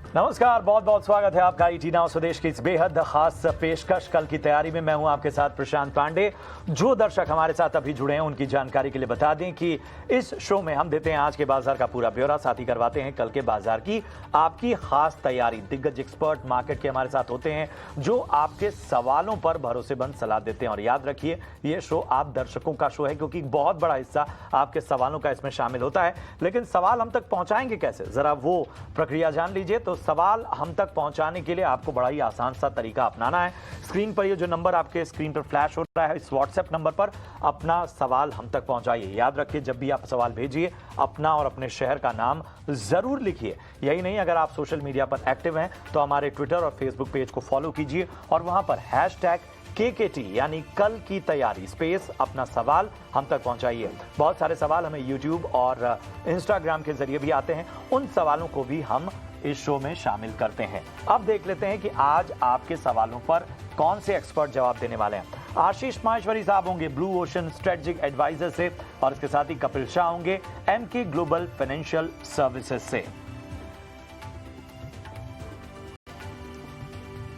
नमस्कार, बहुत बहुत स्वागत है आपका ईटी नाउ स्वदेश की इस बेहद खास पेशकश कल की तैयारी में। मैं हूं आपके साथ प्रशांत पांडे। जो दर्शक हमारे साथ अभी जुड़े हैं उनकी जानकारी के लिए बता दें कि इस शो में हम देते हैं आज के बाजार का पूरा ब्यौरा, साथ ही करवाते हैं कल के बाजार की आपकी खास तैयारी। दिग्गज एक्सपर्ट मार्केट के हमारे साथ होते हैं जो आपके सवालों पर भरोसेमंद सलाह देते हैं। और याद रखिए, ये शो आप दर्शकों का शो है क्योंकि बहुत बड़ा हिस्सा आपके सवालों का इसमें शामिल होता है। लेकिन सवाल हम तक पहुंचाएंगे कैसे, जरा वो प्रक्रिया जान लीजिए। तो सवाल हम तक पहुंचाने के लिए आपको बड़ा ही आसान सा तरीका अपनाना है। स्क्रीन पर ये जो नंबर आपके स्क्रीन पर फ्लैश हो रहा है, इस व्हाट्सएप नंबर पर अपना सवाल हम तक पहुंचाइए। याद रखिए, जब भी आप सवाल भेजिए अपना और अपने शहर का नाम जरूर लिखिए। यही नहीं, अगर आप सोशल मीडिया पर एक्टिव हैं तो हमारे ट्विटर और फेसबुक पेज को फॉलो कीजिए और वहां पर #KKT यानी कल की तैयारी स्पेस अपना सवाल हम तक पहुंचाइए। बहुत सारे सवाल हमें यूट्यूब और इंस्टाग्राम के जरिए भी आते हैं, उन सवालों को भी हम इस शो में शामिल करते हैं। अब देख लेते हैं कि आज आपके सवालों पर कौन से एक्सपर्ट जवाब देने वाले हैं। आशीष माहेश्वरी साहब होंगे ब्लू ओशन स्ट्रेटेजिक एडवाइजर से, और इसके साथ ही कपिल शाह होंगे MK ग्लोबल फाइनेंशियल सर्विसेज से।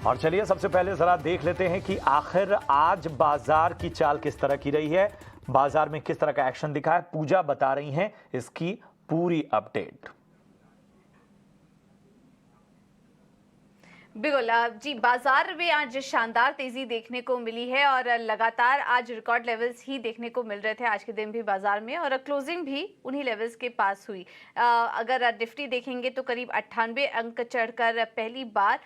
और चलिए सबसे पहले जरा देख लेते हैं कि आखिर आज बाजार की चाल किस तरह की रही है, बाजार में किस तरह का एक्शन दिखा है। पूजा बता रही हैं इसकी पूरी अपडेट। बिल्कुल जी, बाजार में आज शानदार तेजी देखने को मिली है और लगातार आज रिकॉर्ड लेवल्स ही देखने को मिल रहे थे आज के दिन भी बाजार में, और क्लोजिंग भी उन्हीं लेवल्स के पास हुई। अगर निफ्टी देखेंगे तो करीब 98 अंक चढ़कर पहली बार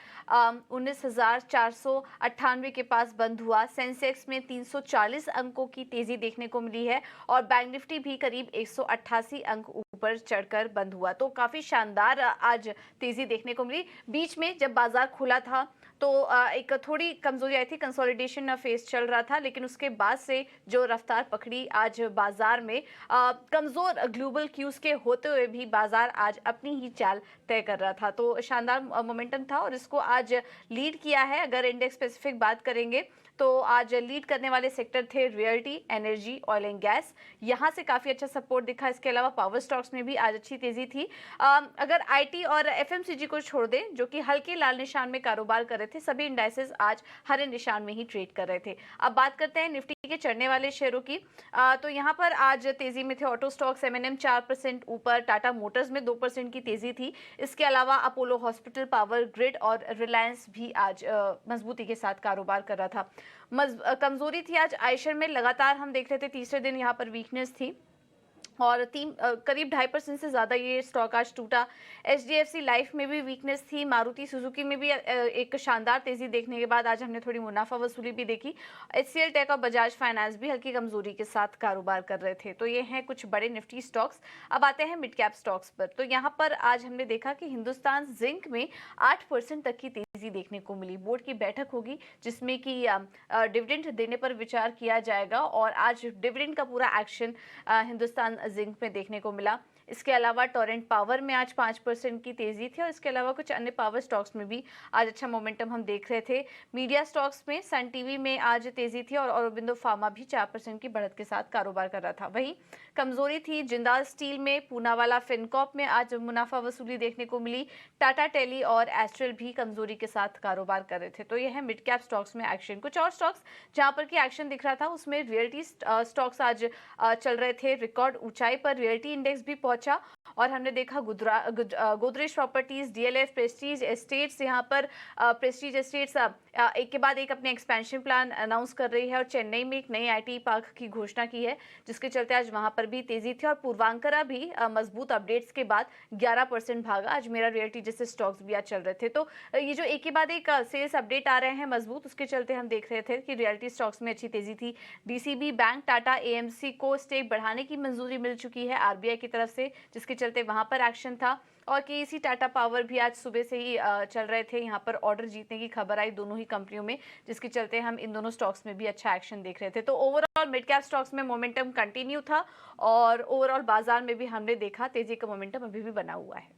19,498 के पास बंद हुआ। सेंसेक्स में 340 अंकों की तेजी देखने को मिली है और बैंक निफ्टी भी करीब 188 अंक ऊपर चढ़कर बंद हुआ। तो काफी शानदार आज तेजी देखने को मिली। बीच में जब बाजार खुला था तो एक थोड़ी कमजोरी आई थी, कंसोलिडेशन फेस चल रहा था, लेकिन उसके बाद से जो रफ्तार पकड़ी आज बाजार में, कमजोर ग्लोबल क्यूज के होते हुए भी बाजार आज अपनी ही चाल तय कर रहा था। तो शानदार मोमेंटम था और इसको आज लीड किया है। अगर इंडेक्स स्पेसिफिक बात करेंगे तो आज लीड करने वाले सेक्टर थे realty, energy, oil and gas. यहां से काफी अच्छा सपोर्ट दिखा। इसके अलावा पावर स्टॉक्स में भी आज अच्छी तेजी थी। अगर आईटी और एफएमसीजी को छोड़ दें जो कि हल्के लाल निशान में कारोबार कर रहे थे, सभी इंडाइसेस आज हरे निशान में ही ट्रेड कर रहे थे। अब बात करते हैं निफ्टी के चढ़ने वाले शेयरों की। तो यहां पर आज तेजी में थे ऑटो स्टॉक्स, एमएनएम 4% ऊपर, टाटा मोटर्स में 2% की तेजी थी। इसके अलावा अपोलो हॉस्पिटल, पावर ग्रिड और रिलायंस भी आज मजबूती के साथ कारोबार कर रहा था। कमजोरी थी आज आयशर में, लगातार हम देख रहे थे तीसरे दिन यहाँ पर वीकनेस थी और करीब 2.5% से ज़्यादा ये स्टॉक आज टूटा। HDFC लाइफ में भी वीकनेस थी। मारुति सुजुकी में भी एक शानदार तेजी देखने के बाद आज हमने थोड़ी मुनाफा वसूली भी देखी। HCL टेक और बजाज फाइनेंस भी हल्की कमजोरी के साथ कारोबार कर रहे थे। तो ये हैं कुछ बड़े निफ्टी स्टॉक्स। अब आते हैं मिड कैप स्टॉक्स पर। तो यहाँ पर आज हमने देखा कि हिंदुस्तान जिंक में 8% तक की तेजी देखने को मिली। बोर्ड की बैठक होगी जिसमें कि डिविडेंड देने पर विचार किया जाएगा और आज डिविडेंड का पूरा एक्शन हिंदुस्तान जिंक में देखने को मिला। इसके अलावा टोरेंट पावर में आज 5% की तेजी थी और इसके अलावा कुछ अन्य पावर स्टॉक्स में भी आज अच्छा मोमेंटम हम देख रहे थे। मीडिया स्टॉक्स में सन टीवी में आज तेजी थी और औरोबिंदो फार्मा भी 4% की बढ़त के साथ कारोबार कर रहा था। वहीं कमजोरी थी जिंदाल स्टील में, पूनावाला फिनकॉप में आज मुनाफा वसूली देखने को मिली। टाटा टेली और एस्ट्रल भी कमजोरी के साथ कारोबार कर रहे थे। तो यह है मिड कैप स्टॉक्स में एक्शन। कुछ और स्टॉक्स जहां पर की एक्शन दिख रहा था उसमें रियल्टी स्टॉक्स आज चल रहे थे रिकॉर्ड ऊंचाई पर। रियल्टी इंडेक्स भी पहुंचा और हमने देखा Godrej properties, DLF, Prestige estates, यहाँ पर प्रेस्टीज एस्टेट्स एक के बाद एक अपने एक्सपेंशन प्लान अनाउंस कर रही है और चेन्नई में एक नई IT पार्क की घोषणा की है जिसके चलते आज वहां पर भी तेजी थी। और पूर्वांकरा भी मजबूत अपडेट्स के बाद 11% भागा। आज मेरा रियल्टी जैसे स्टॉक्स भी आज चल रहे थे। तो ये जो एक के बाद एक सेल्स अपडेट आ रहे हैं मजबूत, उसके चलते हम देख रहे थे कि रियल्टी स्टॉक्स में अच्छी तेजी थी। DCB बैंक, टाटा AMC को स्टेक बढ़ाने की मंजूरी मिल चुकी है RBI की तरफ से, जिसके चलते वहां पर एक्शन था। और KEC टाटा पावर भी आज सुबह से ही चल रहे थे। यहाँ पर ऑर्डर जीतने की खबर आई दोनों ही कंपनियों में, जिसके चलते हम इन दोनों स्टॉक्स में भी अच्छा एक्शन देख रहे थे। तो ओवरऑल मिड कैप स्टॉक्स में मोमेंटम कंटिन्यू था और ओवरऑल बाजार में भी हमने देखा तेजी का मोमेंटम अभी भी बना हुआ है।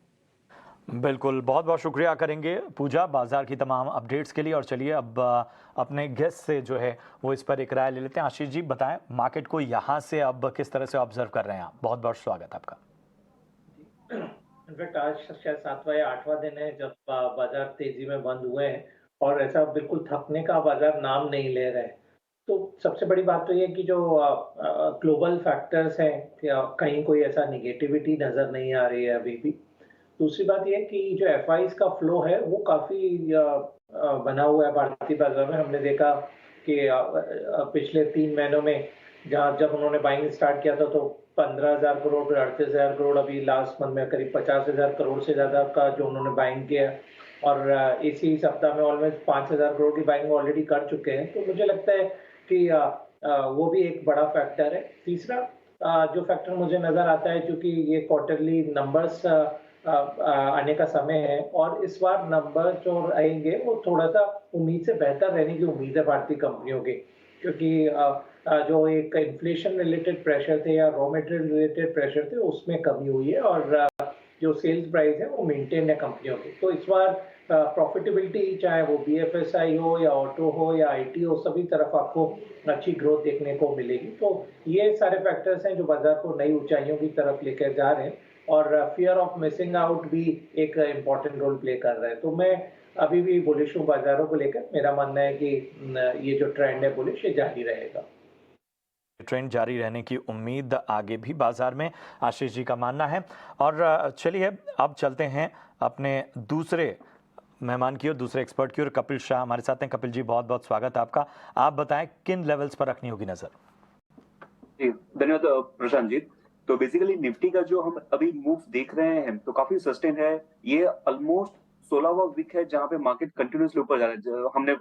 बिल्कुल, बहुत बहुत शुक्रिया करेंगे पूजा बाजार की तमाम अपडेट्स के लिए। और चलिए अब अपने गेस्ट से जो है वो इस पर एक राय ले लेते हैं। आशीष जी बताएं मार्केट को यहाँ से अब किस तरह से ऑब्जर्व कर रहे हैं आप। बहुत बहुत स्वागत आपका। इनफैक्ट आज शायद 7वां या 8वां दिन है जब बाजार तेजी में बंद हुए हैं और ऐसा बिल्कुल थकने का बाजार नाम नहीं ले रहा है। तो सबसे बड़ी बात तो ये है कि जो ग्लोबल फैक्टर्स हैं, या कहीं कोई ऐसा नेगेटिविटी नज़र नहीं आ रही है अभी भी। दूसरी बात ये है कि जो एफआईज का फ्लो है वो काफ़ी बना हुआ है भारतीय बाजार में। हमने देखा कि पिछले 3 महीनों में जहाँ जब उन्होंने बाइंग स्टार्ट किया था तो 15,000 करोड़, फिर 38,000 करोड़, अभी लास्ट मंथ में करीब 50,000 करोड़ से ज़्यादा का जो उन्होंने बाइंग किया और इसी सप्ताह में ऑलमोस्ट 5,000 करोड़ की बाइंग ऑलरेडी कर चुके हैं। तो मुझे लगता है कि वो भी एक बड़ा फैक्टर है। तीसरा जो फैक्टर मुझे नज़र आता है, चूँकि ये क्वार्टरली नंबर्स आने का समय है और इस बार नंबर जो आएंगे वो थोड़ा-सा उम्मीद से बेहतर रहने की उम्मीद है भारतीय कंपनियों की। क्योंकि जो एक इन्फ्लेशन रिलेटेड प्रेशर थे या रॉ मटेरियल रिलेटेड प्रेशर थे उसमें कमी हुई है और जो सेल्स प्राइस है वो मेंटेन है कंपनियों की। तो इस बार प्रॉफिटेबिलिटी चाहे वो बीएफएसआई हो या ऑटो हो या आईटी हो, सभी तरफ आपको अच्छी ग्रोथ देखने को मिलेगी। तो ये सारे फैक्टर्स हैं जो बाजार को नई ऊंचाइयों की तरफ लेकर जा रहे हैं और फियर ऑफ मिसिंग आउट भी एक इम्पॉर्टेंट रोल प्ले कर रहा है। तो मैं अभी भी बुलिश हूँ बाजारों को लेकर। मेरा मानना है कि ये जो ट्रेंड है बुलिश, ये जारी रहेगा। ट्रेंड जारी रहने की उम्मीद आगे भी बाजार में, आशीष जी का मानना है। और चलिए अब चलते हैं अपने दूसरे मेहमान की और दूसरे एक्सपर्ट की ओर। कपिल शाह हमारे साथ हैं। कपिल जी, बहुत बहुत स्वागत है आपका। आप बताएं किन लेवल्स पर रखनी होगी नजर? जी, धन्यवाद प्रशांत जी। तो बेसिकली निफ्टी का जो हम अभी मूव देख रहे हैं तो काफी सस्टेन है। ये ऑलमोस्ट 16वां वीक है जहां पे मार्केट कंटिन्यूसली ऊपर जा रहा है। हमने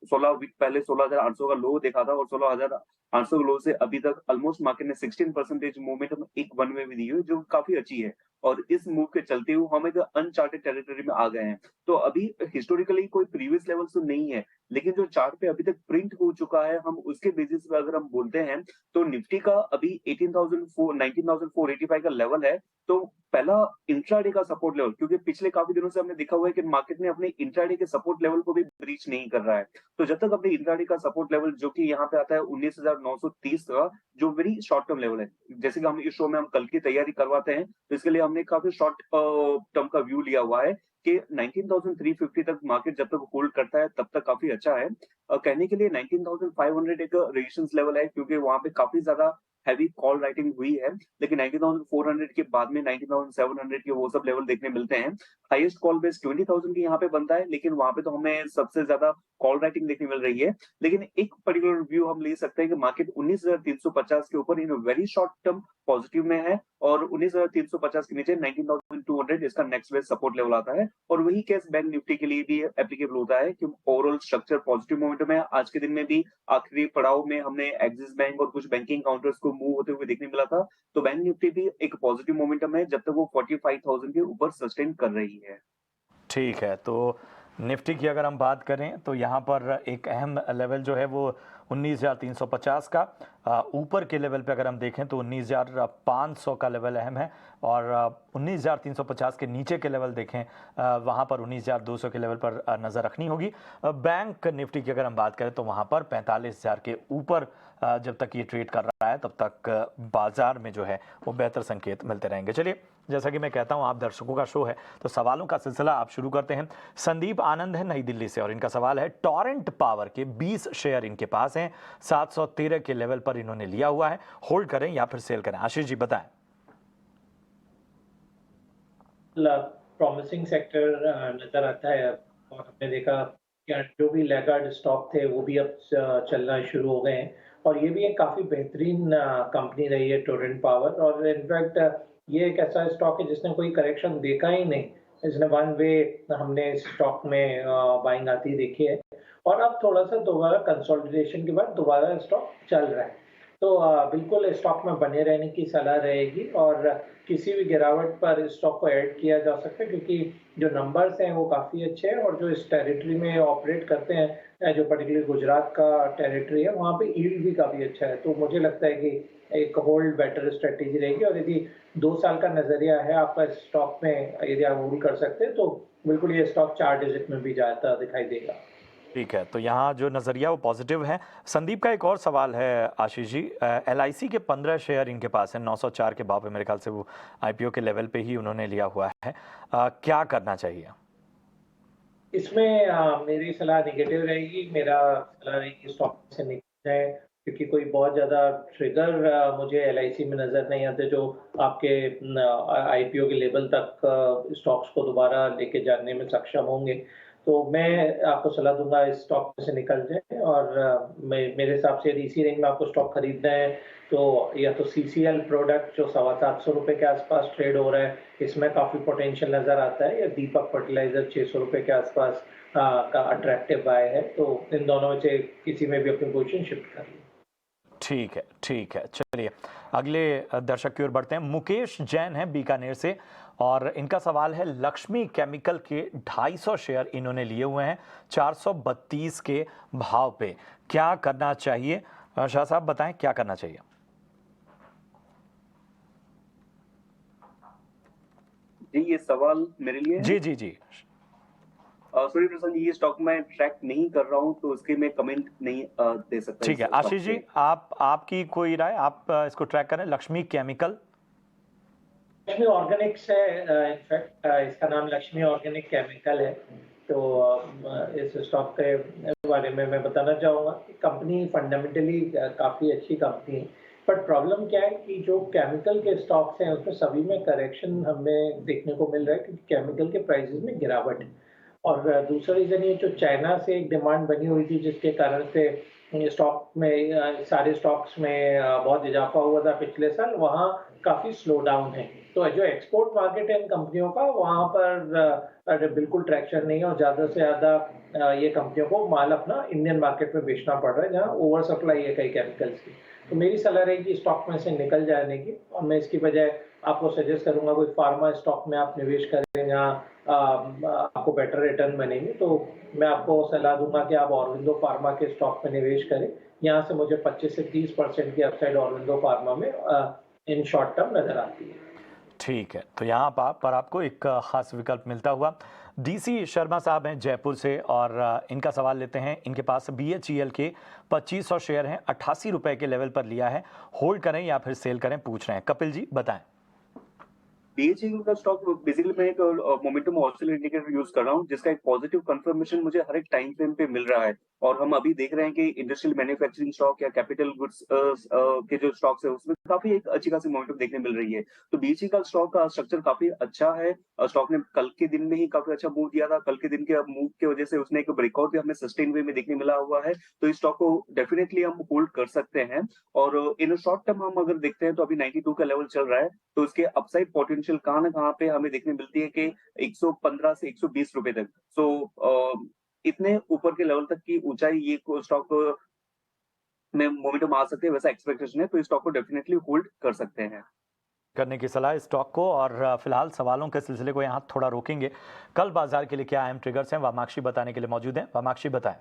16 वीक पहले 16,800 का लो देखा था और 16,800 के लो से अभी तक ऑलमोस्ट मार्केट ने 16% मूवमेंट एक वन वे में दी है, जो काफी अच्छी है। और इस मूव के चलते हुए हम एक अनचार्टेड टेरिटरी में आ गए हैं। तो अभी हिस्टोरिकली कोई प्रीवियस लेवल तो नहीं है, लेकिन जो चार्ट पे अभी तक प्रिंट हो चुका है, हम उसके बेसिस पे अगर हम बोलते हैं तो निफ्टी का अभी 19,485 का लेवल है। तो पहला इंट्राडे का सपोर्ट लेवल, क्योंकि पिछले काफी दिनों से हमने देखा हुआ है कि मार्केट ने अपने इंट्राडे के सपोर्ट लेवल को भी ब्रीच नहीं कर रहा है। तो जब तक अपने इंट्राडे का सपोर्ट लेवल जो कि यहाँ पे आता है 19,930 का, जो वेरी शॉर्ट टर्म लेवल है, जैसे कि हम इस शो में हम कल की तैयारी करवाते हैं तो इसके लिए हमने काफी शॉर्ट टर्म का व्यू लिया हुआ है कि 19,350 तक मार्केट जब तक होल्ड करता है तब तक काफी अच्छा है। कहने के लिए 19,500 एक रेजिस्टेंस लेवल है, क्योंकि वहां पे काफी ज्यादा हैवी कॉल राइटिंग हुई है। लेकिन 19,400 के बाद में 19,700 के वो सब लेवल देखने मिलते हैं। हाईएस्ट कॉल बेस 20,000 के यहाँ पे बनता है, लेकिन वहां पे तो हमें सबसे ज्यादा कॉल राइटिंग देखने मिल रही है। लेकिन एक पर्टिकुलर व्यू हम ले सकते हैं कि मार्केट 19,350 के ऊपर in very short term positive में है और 19,350 के नीचे 19,200 इसका नेक्स्ट बेस्ट सपोर्ट लेवल आता है। और वही केस बैंक निफ्टी के लिए भी एप्लीकेबल होता है कि ओवरऑल स्ट्रक्चर पॉजिटिव मोमेंटम है। आज के दिन में भी आखिरी पड़ाव में हमने एक्सिस बैंक और कुछ बैंकिंग काउंटर्स को मूव होते हुए देखने मिला था। तो बैंक निफ्टी भी एक पॉजिटिव मोमेंटम है जब तक वो 45,000 के ऊपर सस्टेन कर रही है। ठीक है, तो निफ्टी की अगर हम बात करें तो यहाँ पर एक अहम लेवल जो है वो 19,350 का, ऊपर के लेवल पे अगर हम देखें तो 19,500 का लेवल अहम है और 19,350 के नीचे के लेवल देखें वहाँ पर 19,200 के लेवल पर नज़र रखनी होगी। बैंक निफ्टी की अगर हम बात करें तो वहाँ पर 45,000 के ऊपर जब तक ये ट्रेड कर रहा है तब तक बाजार में जो है वो बेहतर संकेत मिलते रहेंगे। चलिए, जैसा कि मैं कहता हूं आप दर्शकों का शो है तो सवालों का सिलसिला आप शुरू करते हैं। संदीप आनंद है नई दिल्ली से और इनका सवाल है, टॉरेंट पावर के 20 शेयर इनके पास हैं, 713 के लेवल पर इन्होंने लिया हुआ है, होल्ड करें या फिर सेल करें? आशीष जी बताएं। प्रॉमिसिंग सेक्टर नजर आता है और हमने देखा कि जो भी लैगार्ड स्टॉक थे वो भी अब चलना शुरू हो गए हैं और ये भी एक काफी बेहतरीन कंपनी रही है टोरेंट पावर। और इनफैक्ट ये एक ऐसा स्टॉक है जिसने कोई करेक्शन देखा ही नहीं, इसने वन वे हमने स्टॉक में बाइंग आती देखी है और अब थोड़ा सा दोबारा कंसोलिडेशन के बाद दोबारा स्टॉक चल रहा है। तो बिल्कुल स्टॉक में बने रहने की सलाह रहेगी और किसी भी गिरावट पर स्टॉक को ऐड किया जा सकता है, क्योंकि जो नंबर्स हैं वो काफ़ी अच्छे हैं और जो इस टेरिटरी में ऑपरेट करते हैं, जो पर्टिकुलर गुजरात का टेरिटरी है, वहाँ पे यील्ड भी काफ़ी अच्छा है। तो मुझे लगता है कि एक होल्ड बेटर स्ट्रेटेजी रहेगी और यदि 2 साल का नज़रिया है आपका स्टॉक में, यदि आप होल्ड कर सकते हैं तो बिल्कुल ये स्टॉक 4 डिजिट में भी जाता दिखाई देगा। ठीक है, तो यहाँ जो नज़रिया वो पॉजिटिव है। संदीप का एक और सवाल है आशीष जी, LIC के 15 शेयर इनके पास है 904 के भाव पे, मेरे ख्याल से वो IPO के लेवल पे ही उन्होंने लिया हुआ है। क्या करना चाहिए? इसमें मेरी सलाह नेगेटिव रहेगी। मेरा सलाह रहेगी स्टॉक से निकल जाए, क्योंकि कोई बहुत ज़्यादा ट्रिगर मुझे LIC में नज़र नहीं आते जो आपके IPO के लेवल तक स्टॉक्स को दोबारा लेके जाने में सक्षम होंगे। तो मैं आपको सलाह दूंगा इस स्टॉक से निकल जाए, और मेरे हिसाब से यदि इसी रेंज में आपको स्टॉक खरीदना है तो या तो CCL प्रोडक्ट जो 750 रुपये के आसपास ट्रेड हो रहा है, इसमें काफ़ी पोटेंशियल नज़र आता है, या दीपक फर्टिलाइजर 600 रुपये के आसपास का अट्रैक्टिव बाय है। तो इन दोनों में से किसी में भी अपनी पोजीशन शिफ्ट कर ली। ठीक है, ठीक है, चलिए अगले दर्शक की ओर बढ़ते हैं। मुकेश जैन है बीकानेर से, और इनका सवाल है लक्ष्मी केमिकल के 250 शेयर इन्होंने लिए हुए हैं 432 के भाव पे, क्या करना चाहिए? शाह साहब बताएं क्या करना चाहिए? जी, ये सवाल मेरे लिए है। जी जी जी। सॉरी प्रशांत, ये स्टॉक मैं ट्रैक नहीं कर रहा हूँ, तो उसके मैं कमेंट नहीं दे सकता। ठीक है आशीष जी, आपकी कोई राय? आप इसको ट्रैक करें, लक्ष्मी केमिकल। लक्ष्मी ऑर्गेनिक्स है, इनफैक्ट इसका नाम लक्ष्मी ऑर्गेनिक केमिकल है। तो इस स्टॉक के बारे में मैं बताना चाहूँगा कि कंपनी फंडामेंटली काफ़ी अच्छी कंपनी है, बट प्रॉब्लम क्या है कि जो केमिकल के स्टॉक्स हैं उसमें सभी में करेक्शन हमें देखने को मिल रहा है, क्योंकि केमिकल के प्राइसेस में गिरावट है। और दूसरा रीज़न ये जो चाइना से एक डिमांड बनी हुई थी, जिसके कारण से स्टॉक में सारे स्टॉक्स में बहुत इजाफा हुआ था पिछले साल, वहाँ काफ़ी स्लो डाउन है। तो जो एक्सपोर्ट मार्केट है इन कंपनियों का, वहाँ पर बिल्कुल ट्रैक्शन नहीं है, और ज़्यादा से ज़्यादा ये कंपनियों को माल अपना इंडियन मार्केट में बेचना पड़ रहा है, जहाँ ओवर सप्लाई है कई केमिकल्स की। तो मेरी सलाह रहेगी स्टॉक में से निकल जाने की, और मैं इसकी बजाय आपको सजेस्ट करूंगा कोई फार्मा स्टॉक में आप निवेश करें, जहाँ आपको बेटर रिटर्न बनेंगे। तो मैं आपको सलाह दूंगा कि आप ऑरबिंदो फार्मा के स्टॉक में निवेश करें। यहाँ से मुझे 25 से 30% की अपसाइड ऑरबिंदो फार्मा में इन शॉर्ट टर्म नजर आती है। ठीक है, तो यहाँ पर आपको एक खास विकल्प मिलता हुआ। DC शर्मा साहब हैं जयपुर से, और इनका सवाल लेते हैं। इनके पास BHEL के 2500 शेयर हैं, 88 रुपए के लेवल पर लिया है, होल्ड करें या फिर सेल करें, पूछ रहे हैं। कपिल जी बताएं। BHEL का स्टॉक बेसिकली मैं एक मोमेंटम ऑस्सिलेटर इंडिकेटर यूज कर रहा हूँ, जिसका एक पॉजिटिव कंफर्मेशन मुझे हर एक टाइम फ्रेम पे मिल रहा है। और हम अभी देख रहे हैं कि इंडस्ट्रियल मैन्युफैक्चरिंग स्टॉक या कैपिटल गुड्स के जो स्टॉक्स है उसमें काफी एक अच्छी खासी मोमेंटम देखने मिल रही है। तो BHEL का स्टॉक का स्ट्रक्चर काफी अच्छा है। स्टॉक ने कल के दिन में ही काफी अच्छा मूव दिया था। कल के दिन के मूव की वजह से उसने एक ब्रेकआउट भी हमें सस्टेन वे में देखने मिला हुआ है। तो इस स्टॉक को डेफिनेटली हम होल्ड कर सकते हैं। और इन शॉर्ट टर्म हम अगर देखते हैं तो अभी 92 का लेवल चल रहा है, तो उसके अपसाइड पोटेंशियल कहाँ ना कहाँ पे हमें देखने मिलती है कि 115 से 120 रुपए तक। सो इतने ऊपर के लेवल तक की ऊंचाई ये स्टॉक में मोमेंटम आ सकते हैं, वैसा एक्सपेक्टेशन है। तो इस स्टॉक को डेफिनेटली होल्ड कर सकते हैं। करने की सलाह इस स्टॉक को। और फिलहाल सवालों के सिलसिले को यहाँ थोड़ा रोकेंगे। कल बाजार के लिए क्या अहम ट्रिगर्स हैं, वामाक्षी बताने के लिए मौजूद हैं। वामाक्षी बताएं।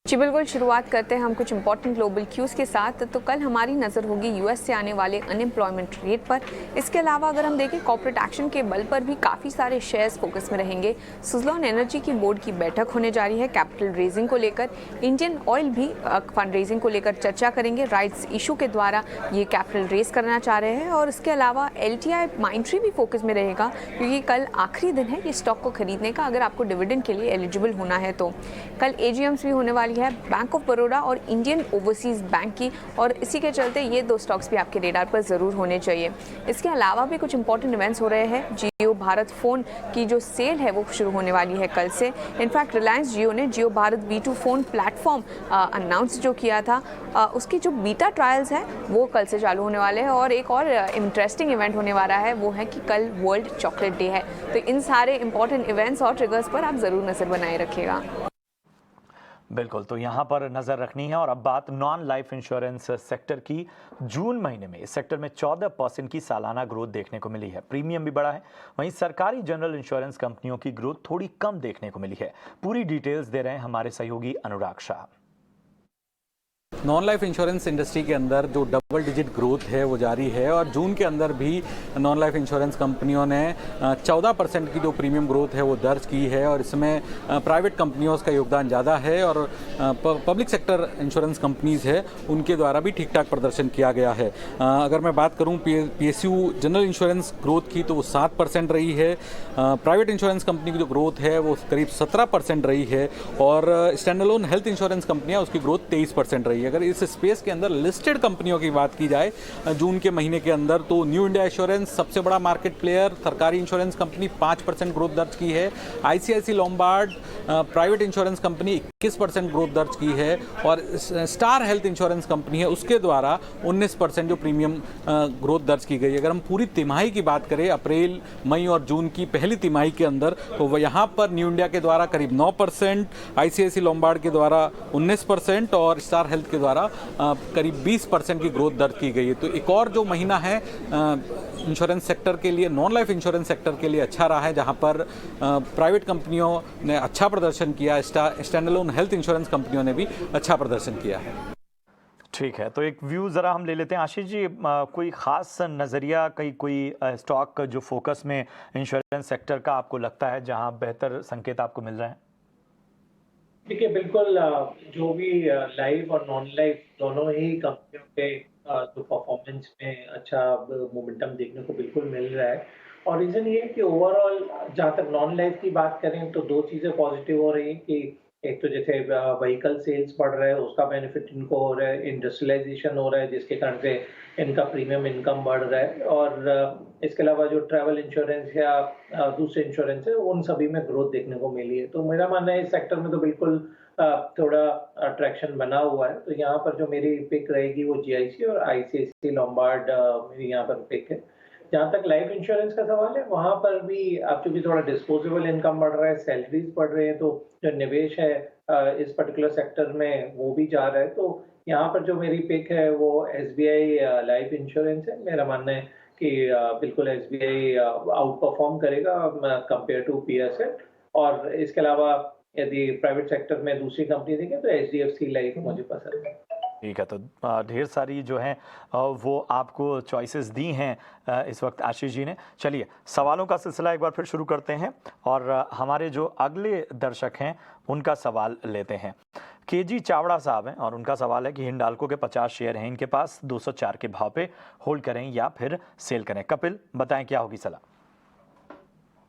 जी बिल्कुल, शुरुआत करते हैं हम कुछ इंपॉर्टेंट ग्लोबल क्यूज़ के साथ। तो कल हमारी नज़र होगी US से आने वाले अनएम्प्लॉयमेंट रेट पर। इसके अलावा अगर हम देखें कॉर्पोरेट एक्शन के बल पर भी काफ़ी सारे शेयर्स फोकस में रहेंगे। सुज़लॉन एनर्जी की बोर्ड की बैठक होने जा रही है कैपिटल रेजिंग को लेकर। इंडियन ऑयल भी फंड रेजिंग को लेकर चर्चा करेंगे। राइट्स इशू के द्वारा ये कैपिटल रेज करना चाह रहे हैं। और इसके अलावा LTI माइंट्री भी फोकस में रहेगा, क्योंकि कल आखिरी दिन है ये स्टॉक को खरीदने का, अगर आपको डिविडेंड के लिए एलिजिबल होना है तो। कल AGMs भी होने वाली है बैंक ऑफ बड़ौदा और इंडियन ओवरसीज बैंक की, और इसी के चलते ये दो स्टॉक्स भी आपके रेडार पर ज़रूर होने चाहिए। इसके अलावा भी कुछ इंपॉर्टेंट इवेंट्स हो रहे हैं। जियो भारत फ़ोन की जो सेल है वो शुरू होने वाली है कल से। इनफैक्ट रिलायंस जियो ने Jio Bharat B2 phone platform announce जो किया था, उसकी जो बीटा ट्रायल्स हैं वो कल से चालू होने वाले हैं। और एक और इंटरेस्टिंग इवेंट होने वाला है, वो है कि कल वर्ल्ड चॉकलेट डे है। तो इन सारे इंपॉर्टेंट इवेंट्स और ट्रिगर्स पर आप ज़रूर नज़र बनाए रखिएगा। बिल्कुल, तो यहाँ पर नज़र रखनी है। और अब बात नॉन लाइफ इंश्योरेंस सेक्टर की। जून महीने में इस सेक्टर में 14% की सालाना ग्रोथ देखने को मिली है। प्रीमियम भी बढ़ा है। वहीं सरकारी जनरल इंश्योरेंस कंपनियों की ग्रोथ थोड़ी कम देखने को मिली है। पूरी डिटेल्स दे रहे हैं हमारे सहयोगी Anurag Shah. Non life insurance industry के अंदर जो डबल डिजिट ग्रोथ है वो जारी है और जून के अंदर भी नॉन लाइफ इंश्योरेंस कंपनियों ने 14% की जो प्रीमियम ग्रोथ है वो दर्ज की है और इसमें प्राइवेट कंपनियों का योगदान ज़्यादा है और पब्लिक सेक्टर इंश्योरेंस कंपनीज़ है उनके द्वारा भी ठीक ठाक प्रदर्शन किया गया है। अगर मैं बात करूँ PSU जनरल इंश्योरेंस ग्रोथ की तो वो 7% रही है, प्राइवेट इंश्योरेंस कंपनी की जो ग्रोथ है वो करीब 17% रही है और स्टैंड अलोन हेल्थ इंश्योरेंस कंपनियाँ उसकी ग्रोथ 23% रही है। अगर इस स्पेस के अंदर लिस्टेड कंपनियों की बात की जाए जून के महीने के अंदर तो न्यू इंडिया एश्योरेंस सबसे बड़ा मार्केट प्लेयर, सरकारी इंश्योरेंस कंपनी 5% ग्रोथ दर्ज की है। ICICI Lombard private insurance company 21% growth दर्ज की है और स्टार हेल्थ इंश्योरेंस कंपनी है उसके द्वारा 19% जो प्रीमियम ग्रोथ दर्ज की गई है। अगर हम पूरी तिमाही की बात करें अप्रैल, मई और जून की पहली तिमाही के अंदर तो यहाँ पर न्यू इंडिया के द्वारा करीब 9%, ICICI लोम्बार्ड के द्वारा 19% और स्टार हेल्थ के द्वारा करीब 20% की ग्रोथ दर्ज की गई है। तो एक और जो महीना है इंश्योरेंस सेक्टर के लिए, नॉन लाइफ इंश्योरेंस सेक्टर के लिए अच्छा रहा है जहां पर प्राइवेट कंपनियों ने अच्छा प्रदर्शन किया, स्टैंड अलोन हेल्थ इंश्योरेंस कंपनियों ने भी अच्छा प्रदर्शन किया है। ठीक है, तो एक व्यू ज़रा हम ले लेते हैं आशीष जी, कोई ख़ास नज़रिया, कोई स्टॉक जो फोकस में इंश्योरेंस सेक्टर का आपको लगता है जहां बेहतर संकेत आपको मिल रहे हैं? देखिए बिल्कुल जो भी लाइव और नॉन लाइव दोनों ही कंपनियों के जो परफॉर्मेंस में अच्छा मोमेंटम देखने को बिल्कुल मिल रहा है और रीज़न ये है कि ओवरऑल जहाँ तक नॉन लाइव की बात करें तो दो चीज़ें पॉजिटिव हो रही हैं कि एक तो जैसे व्हीकल सेल्स बढ़ रहा है उसका बेनिफिट इनको हो रहा है, इंडस्ट्रियलाइजेशन हो रहा है जिसके कारण से इनका प्रीमियम इनकम बढ़ रहा है और इसके अलावा जो ट्रैवल इंश्योरेंस या दूसरे इंश्योरेंस है उन सभी में ग्रोथ देखने को मिली है। तो मेरा मानना है इस सेक्टर में तो बिल्कुल थोड़ा अट्रैक्शन बना हुआ है। तो यहाँ पर जो मेरी पिक रहेगी वो GIC और ICICI लोम्बार्ड मेरी यहाँ पर पिक है। जहाँ तक लाइफ इंश्योरेंस का सवाल है वहाँ पर भी अब चूंकि थोड़ा डिस्पोजेबल इनकम बढ़ रहा है, सैलरीज बढ़ रही है तो जो निवेश है इस पर्टिकुलर सेक्टर में वो भी जा रहा है। तो यहाँ पर जो मेरी पिक है वो SBI लाइफ इंश्योरेंस है। मेरा मानना है कि बिल्कुल SBI आउट परफॉर्म करेगा कंपेयर टू PSL और इसके अलावा यदि प्राइवेट सेक्टर में दूसरी कंपनी देखें तो HDFC लाइफ मुझे पसंद है। ठीक है, तो ढेर सारी जो हैं वो आपको चॉइसेस दी हैं इस वक्त आशीष जी ने। चलिए सवालों का सिलसिला एक बार फिर शुरू करते हैं और हमारे जो अगले दर्शक हैं उनका सवाल लेते हैं। KG चावड़ा साहब हैं और उनका सवाल है कि हिंडाल्को के 50 शेयर हैं इनके पास, 204 के भाव पे होल्ड करें या फिर सेल करें। कपिल बताएं क्या होगी सलाह?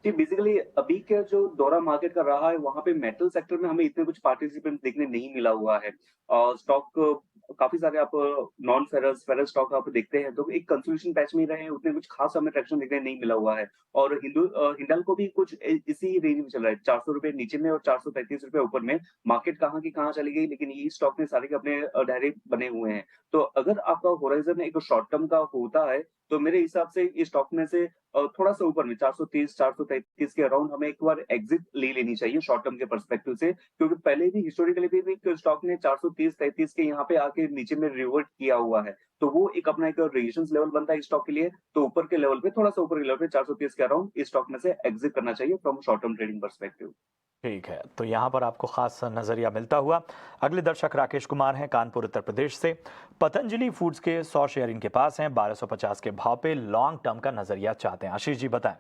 जी बेसिकली अभी का जो दौरा मार्केट का रहा है वहां पे मेटल सेक्टर में हमें इतने कुछ पार्टिसिपेंट देखने नहीं मिला हुआ है और स्टॉक काफी सारे आप नॉन फेरस फेरस स्टॉक आप देखते हैं तो एक कंसोलिडेशन पैच में रहे हैं, उतने कुछ खास हमें ट्रैक्शन देखने नहीं मिला हुआ है और हिंडाल को भी कुछ इसी रेंज में चल रहा है, 400 रुपए नीचे में और 435 रुपए ऊपर में। मार्केट कहाँ की कहाँ चली गई लेकिन ये स्टॉक में सारे के अपने ढेरे बने हुए हैं। तो अगर आपका होराइजन एक शॉर्ट टर्म का होता है तो मेरे हिसाब से इस स्टॉक में से थोड़ा सा ऊपर में 430 433 के अराउंड हमें एक बार एग्जिट ले लेनी चाहिए शॉर्ट टर्म के पर्सपेक्टिव से, क्योंकि पहले भी हिस्टोरिकली भी स्टॉक ने 430 33 के यहाँ पे आके नीचे में रिवर्ट किया हुआ है। तो वो एक अपना एक रेजिस्टेंस लेवल बनता है इस स्टॉक के लिए। तो ऊपर के लेवल पे थोड़ा सा ऊपर के लेवल पे 430 के अराउंड इस स्टॉक में से एग्जिट करना चाहिए from short term trading perspective. ठीक है, तो यहाँ पर आपको खास नजरिया मिलता हुआ। अगले दर्शक राकेश कुमार हैं कानपुर उत्तर प्रदेश से। पतंजलि फूड्स के 100 शेयर इनके पास हैं, 1250 के भाव पे लॉन्ग टर्म का नजरिया चाहते हैं। आशीष जी बताएं।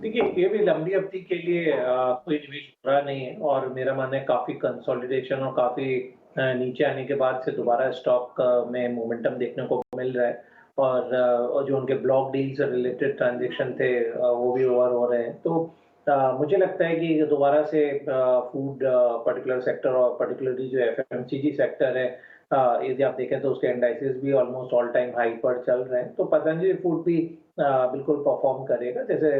देखिए ये भी लंबी अवधि के लिए कोई निवेश बुरा नहीं है और मेरा मानना है काफी कंसोलिडेशन और काफी नीचे आने के बाद से दोबारा स्टॉक में मोमेंटम देखने को मिल रहा है और जो उनके ब्लॉक डील से रिलेटेड ट्रांजेक्शन थे वो भी ओवर हो रहे हैं। तो मुझे लगता है कि दोबारा से फूड पर्टिकुलर सेक्टर और पर्टिकुलरली जो FMCG सेक्टर है यदि आप देखें तो उसके इंडाइसेस भी ऑलमोस्ट ऑल टाइम हाई पर चल रहे हैं। तो पतंजलि फूड भी बिल्कुल परफॉर्म करेगा जैसे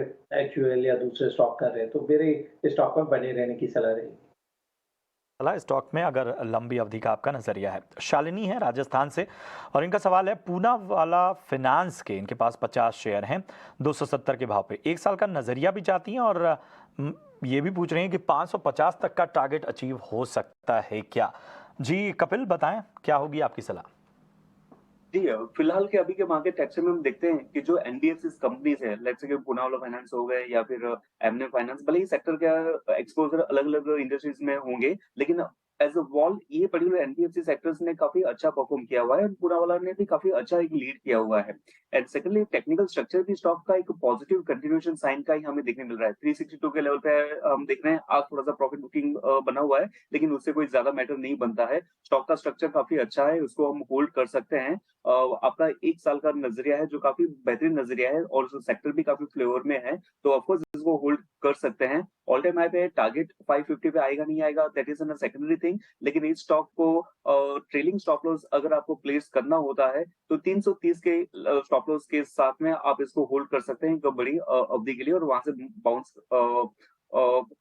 HUL या दूसरे स्टॉक कर रहे हैं। तो मेरे स्टॉक में बने रहने की सलाह रहेगी। स्टॉक में अगर लंबी अवधि का आपका नजरिया है। शालिनी है राजस्थान से और इनका सवाल है पूना वाला फाइनेंस के इनके पास 50 शेयर हैं 270 के भाव पे, 1 साल का नजरिया भी चाहती हैं और ये भी पूछ रही हैं कि 550 तक का टारगेट अचीव हो सकता है क्या? जी कपिल बताएं क्या होगी आपकी सलाह? जी फिलहाल के अभी के मार्केट एक्शन में हम देखते हैं कि जो NBFC कंपनीज है, लेट्स से पूना वाला फाइनेंस हो गए या फिर एमने फाइनेंस, भले ही सेक्टर का एक्सपोजर अलग अलग इंडस्ट्रीज में होंगे लेकिन एज अ वॉल ये पर्टिकुलर एनबीएफसी सेक्टर्स ने काफी अच्छा परफॉर्म किया हुआ है, पूरा वाला ने भी काफी अच्छा एक लीड किया हुआ है। एंड सेकंडली टेक्निकल स्ट्रक्चर भी स्टॉक का एक पॉजिटिव कंटिन्यूएशन साइन का ही हमें देखने मिल रहा है। 362 के लेवल पे हम देख रहे हैं, आज थोड़ा सा प्रॉफिट बुकिंग बना हुआ है, लेकिन उससे कोई ज्यादा मैटर नहीं बनता है। स्टॉक का स्ट्रक्चर काफी अच्छा है, उसको हम होल्ड कर सकते हैं। आपका 1 साल का नजरिया है जो काफी बेहतरीन नजरिया है, और सेक्टर भी काफी फ्लेवर में है, तो ऑफकोर्स इसको होल्ड कर सकते हैं। ऑल टाइम हाई पे टारगेट 550 पे आएगा नहीं आएगा, that is a secondary thing, लेकिन इस स्टॉक को ट्रेलिंग स्टॉप लॉस अगर आपको प्लेस करना होता है तो 330 के स्टॉप लॉस के साथ में आप इसको होल्ड कर सकते हैं एक बड़ी अवधि के लिए, और वहां से बाउंस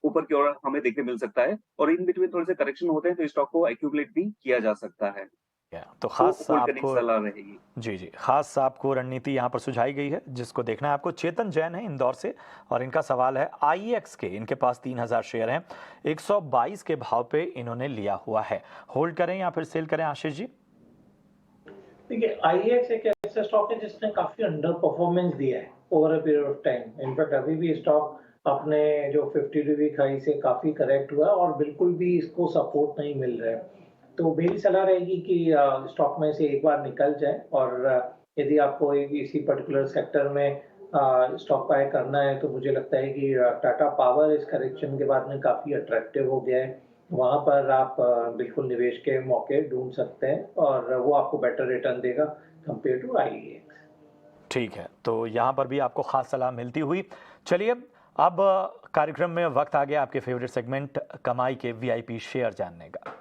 ऊपर की ओर हमें देखने मिल सकता है, और इन बिटवीन थोड़े से करेक्शन होते हैं तो स्टॉक को एक्यूमुलेट भी किया जा सकता है। तो खास होल्ड करने की आपको सलाह रहेगी। जी खास आपको रणनीति यहाँ पर सुझाई गई है जिसको देखना है आपको। चेतन जैन है इंदौर से और इनका सवाल है आईएक्स के, इनके पास 3000 शेयर हैं, 122 के भाव पे इन्होंने लिया हुआ है, होल्ड करें या फिर सेल करें आशीष जी? देखिए आईएक्स एक ऐसा स्टॉक है जिसने काफी अंडर परफॉर्मेंस दिया है over a period of time. In fact अभी भी स्टॉक अपने जो 52 वीक हाई से काफी करेक्ट हुआ है और बिल्कुल भी इसको सपोर्ट नहीं मिल रहा है। तो मेरी सलाह रहेगी कि स्टॉक में से एक बार निकल जाए, और यदि आपको इसी पर्टिकुलर सेक्टर में स्टॉक बाय करना है तो मुझे लगता है कि टाटा पावर इस करेक्शन के बाद में काफी अट्रैक्टिव हो गया है। वहां पर आप बिल्कुल निवेश के मौके ढूंढ सकते हैं और वो आपको बेटर रिटर्न देगा कंपेयर टू आईएक्स। ठीक है, तो यहाँ पर भी आपको खास सलाह मिलती हुई। चलिए अब कार्यक्रम में वक्त आ गया आपके फेवरेट सेगमेंट कमाई के वीआईपी शेयर जानने का।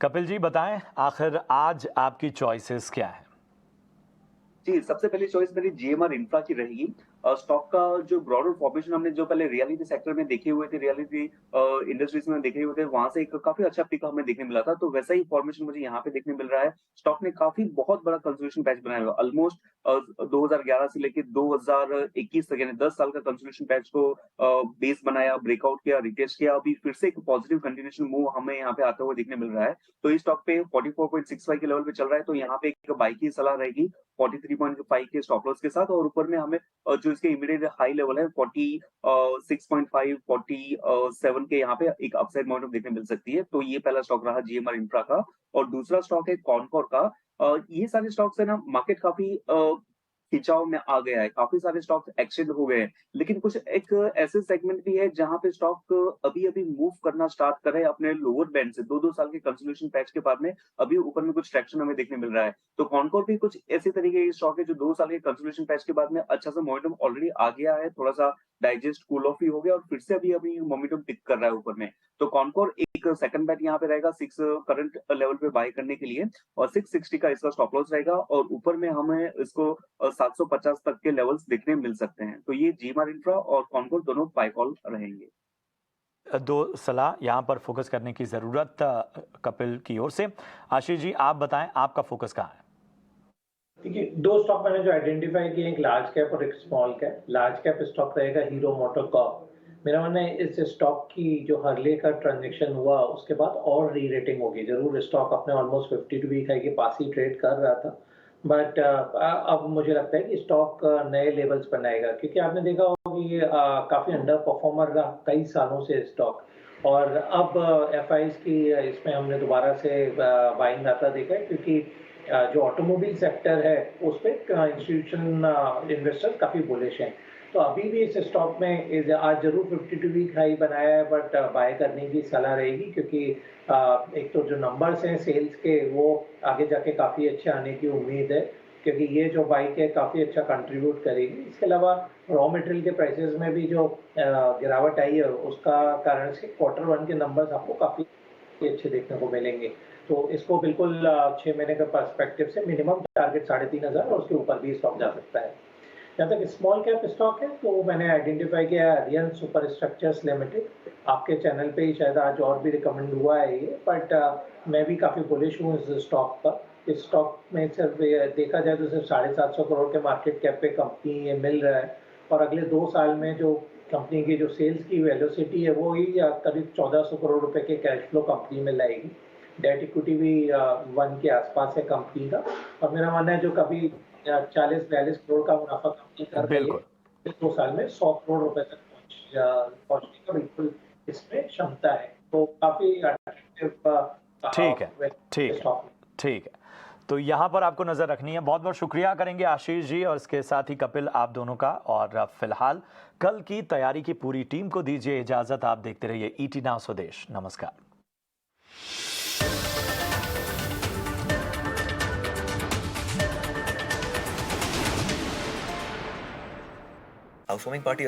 कपिल जी बताएं, आखिर आज आपकी चॉइसेस क्या है? जी, सबसे पहली चॉइस मेरी जीएमआर इंफ्रा की रहेगी। स्टॉक का जो ब्रॉडर फॉर्मेशन हमने जो पहले रियलिटी सेक्टर में देखे हुए थे, रियलिटी इंडस्ट्रीज में देखे हुए थे, वहां से एक काफी अच्छा पिक हमें देखने मिला था, तो वैसा ही फॉर्मेशन मुझे यहाँ पे देखने मिल रहा है। स्टॉक ने काफी बहुत बड़ा कंसोलिडेशन पैच बनाया हुआ, ऑलमोस्ट 2011 से लेके 2021 तक, यानी 10 साल का कंसोलिडेशन पैच को बेस बनाया, ब्रेकआउट किया, रिटेस्ट किया, अभी फिर से एक पॉजिटिव कंटिन्यूएशन मूव हमें यहाँ पे आते हुए देखने मिल रहा है। तो इस स्टॉक पे 44.65 के लेवल पे चल रहा है, तो यहाँ पे एक बाई की सलाह रहेगी 43.5 के स्टॉप लॉस के साथ, और ऊपर में हमें जो इसके इमीडिएट हाई लेवल है 46.5 47 के यहाँ पे एक अपसाइड मोमेंटम देखने मिल सकती है। तो ये पहला स्टॉक रहा जीएमआर इंफ्रा का। और दूसरा स्टॉक है कॉनकोर का। ये सारे स्टॉक्स है ना, मार्केट काफी खिंचाव में आ गया है, काफी सारे स्टॉक एक्सचेंज हो गए हैं, लेकिन कुछ एक ऐसे सेगमेंट भी है जहां पे स्टॉक अभी अभी मूव करना स्टार्ट कर रहे हैं अपने लोअर बैंड से। 2-2 साल के कंसोलिडेशन पैच के बाद में अभी ऊपर में कुछ ट्रैक्शन हमें देखने मिल रहा है। तो कॉनकोर भी कुछ ऐसे तरीके के स्टॉक है जो 2 साल के कंसोलिडेशन पैच के बाद में अच्छा सा मोमेंटम ऑलरेडी आ गया है, थोड़ा सा डाइजेस्ट कूल ऑफ ही हो गया और फिर से अभी अभी मोमेंटम पिक कर रहा है ऊपर में। तो कॉनकोर एक सेकंड बैट यहाँ पे रहेगा 6 करंट लेवल पे बाय करने के लिए, और 660 का इसका स्टॉप लॉस रहेगा, और ऊपर में हमें इसको 750 तक के लेवल्स देखने मिल सकते हैं। तो ये जीएमआर इंफ्रा और कॉनकोर दोनों बाय कॉल रहेंगे। दो सलाह यहाँ पर फोकस करने की जरूरत कपिल की ओर से। आशीष जी आप बताएं, आपका फोकस कहाँ है? देखिए, 2 स्टॉक मैंने जो आइडेंटिफाई किए, एक लार्ज कैप और एक small cap. Large cap stock रहेगा हीरो मोटर कॉर्प। मेरा मानना है इस स्टॉक की जो हर्ले का ट्रांजैक्शन हुआ उसके बाद और री रेटिंग होगी। जरूर स्टॉक अपने ऑलमोस्ट 52 वीक हाई के पास ही ट्रेड कर रहा था, बट अब मुझे लगता है कि स्टॉक नए लेवल्स बनाएगा, क्योंकि आपने देखा होगा कि काफी अंडर परफॉर्मर रहा कई सालों से स्टॉक, और अब एफआईज की इसमें हमने दोबारा से बाइंग आता देखा है, क्योंकि जो ऑटोमोबाइल सेक्टर है उस पर इंस्टीट्यूशन इन्वेस्टर्स काफी बुलिश हैं। तो अभी भी इस स्टॉक में आज जरूर 52 वीक हाई बनाया है, बट बाय करने की सलाह रहेगी, क्योंकि एक तो जो नंबर्स हैं सेल्स के वो आगे जाके काफी अच्छे आने की उम्मीद है, क्योंकि ये जो बाइक है काफी अच्छा कंट्रीब्यूट करेगी। इसके अलावा रॉ मटेरियल के प्राइसेस में भी जो गिरावट आई है उसका कारण से Q1 के नंबर्स आपको काफी अच्छे देखने को मिलेंगे। तो इसको बिल्कुल 6 महीने के पर्सपेक्टिव से मिनिमम टारगेट 3500 और उसके ऊपर भी स्टॉक जा सकता है। जहाँ तक स्मॉल कैप स्टॉक है तो मैंने आइडेंटिफाई किया आर्यन सुपर स्ट्रक्चर्स लिमिटेड। आपके चैनल पे ही शायद आज और भी रिकमेंड हुआ है ये, बट मैं भी काफ़ी बुलिश हूँ इस स्टॉक पर। इस स्टॉक में सिर्फ देखा जाए तो सिर्फ 750 करोड़ के मार्केट कैप पे कंपनी ये मिल रहा है, और अगले 2 साल में जो कंपनी की जो सेल्स की वेलोसिटी है वो ही करीब 1400 करोड़ रुपए के कैश फ्लो कंपनी में लाएगी। डेट इक्विटी भी 1 के आसपास है कंपनी का, और मेरा मानना है जो कभी 40-42 करोड़ का मुनाफा कंपनी कर रही है 2 साल में 100 करोड़ रुपए तक पहुंचने का बिल्कुल इसमें क्षमता है। तो काफी अट्रैक्टिव ठीक है, ठीक है, ठीक है। तो यहाँ पर आपको नजर रखनी है। बहुत बहुत शुक्रिया करेंगे आशीष जी और इसके साथ ही कपिल, आप दोनों का। और फिलहाल कल की तैयारी की पूरी टीम को दीजिए इजाजत। आप देखते रहिए ईटी नाउ स्वदेश। नमस्कार। House warming party